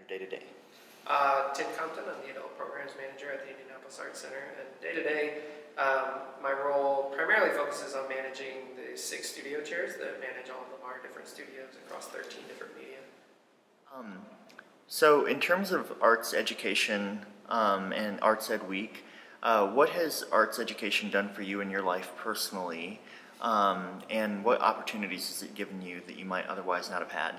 day to day? Tim Compton, I'm the Adult Programs Manager at the Indianapolis Arts Center, and day to day, my role primarily focuses on managing the 6 studio chairs that manage all of our different studios across 13 different media. So in terms of arts education and ArtsEdWeek, what has arts education done for you in your life personally, and what opportunities has it given you that you might otherwise not have had?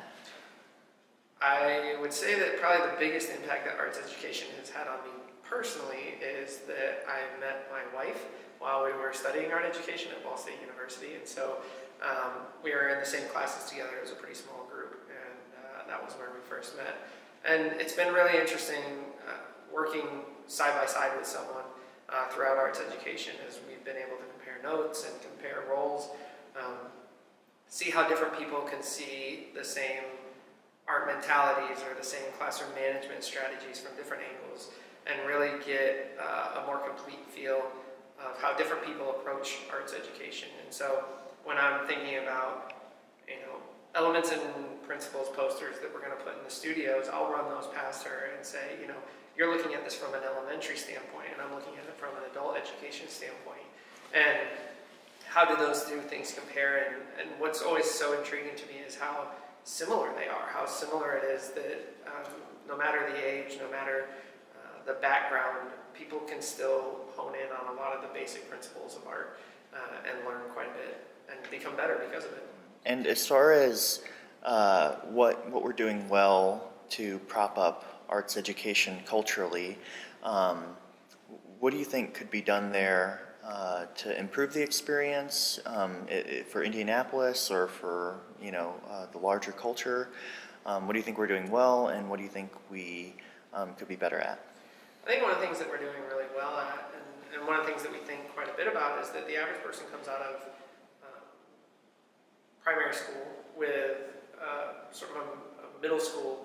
I would say that probably the biggest impact that arts education has had on me personally is that I met my wife while we were studying art education at Ball State University, and so we were in the same classes together. It was a pretty small group, and that was where we first met. And it's been really interesting working side by side with someone throughout arts education, as we've been able to compare notes and compare roles, see how different people can see the same art mentalities or the same classroom management strategies from different angles, and really get a more complete feel of how different people approach arts education. And so when I'm thinking about, elements and principles posters that we're going to put in the studios, I'll run those past her and say, you're looking at this from an elementary standpoint, and I'm looking at it from an adult education standpoint. And how do those two things compare? And what's always so intriguing to me is how similar they are, how similar it is that no matter the age, no matter the background, people can still hone in on a lot of the basic principles of art and learn quite a bit and become better because of it. And as far as what we're doing well to prop up arts education culturally, what do you think could be done there to improve the experience for Indianapolis or for the larger culture? What do you think we're doing well, and what do you think we could be better at? I think one of the things that we're doing really well at, and one of the things that we think quite a bit about, is that the average person comes out of primary school with sort of a middle school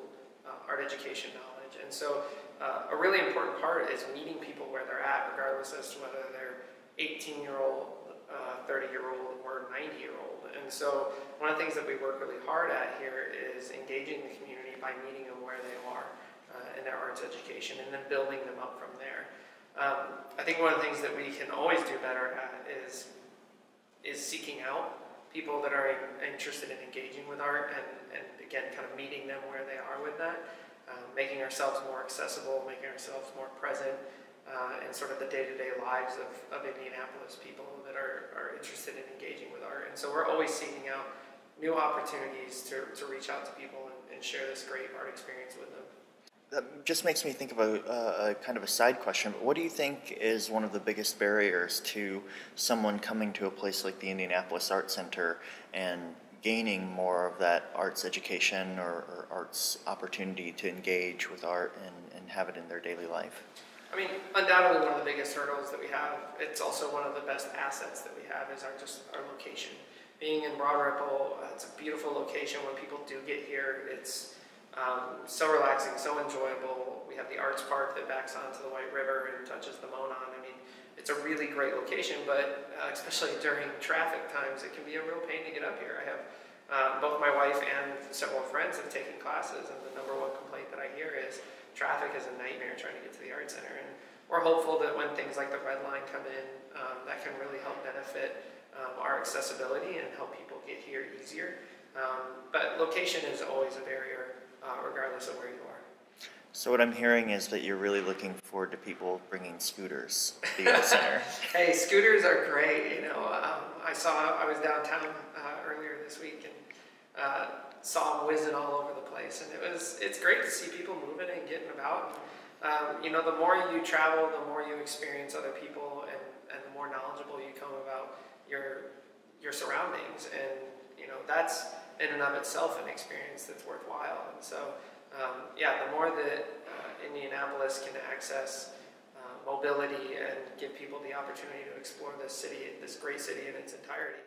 art education knowledge. And so a really important part is meeting people where they're at, regardless as to whether they're 18-year-old, 30-year-old, or 90-year-old. And so one of the things that we work really hard at here is engaging the community by meeting them where they are in their arts education, and then building them up from there. I think one of the things that we can always do better at is seeking out people that are interested in engaging with art, and again, kind of meeting them where they are with that, making ourselves more accessible, making ourselves more present in sort of the day-to-day lives of Indianapolis people that are interested in engaging with art. And so we're always seeking out new opportunities to reach out to people and share this great art experience with them. That just makes me think of a kind of a side question, but what do you think is one of the biggest barriers to someone coming to a place like the Indianapolis Arts Center and gaining more of that arts education or arts opportunity to engage with art and have it in their daily life? I mean, undoubtedly one of the biggest hurdles that we have, it's also one of the best assets that we have, is our location. Being in Broad Ripple, it's a beautiful location. When people do get here, it's so relaxing, so enjoyable. We have the Arts Park that backs onto the White River and touches the Monon. I mean, it's a really great location, but especially during traffic times, it can be a real pain to get up here. I have both my wife and several friends have taken classes, and the number one complaint that I hear is traffic is a nightmare trying to get to the Art Center. And we're hopeful that when things like the Red Line come in, that can really help benefit our accessibility and help people get here easier. But location is always a barrier, regardless of where you are. So what I'm hearing is that you're really looking forward to people bringing scooters to the Art Center. Hey, scooters are great. I was downtown earlier this week and saw them whizzing all over the place, and it's great to see people moving and getting about. The more you travel, the more you experience other people, and the more knowledgeable you come about your surroundings, and that's in and of itself an experience that's worthwhile. And so the more that Indianapolis can access mobility and give people the opportunity to explore this great city in its entirety.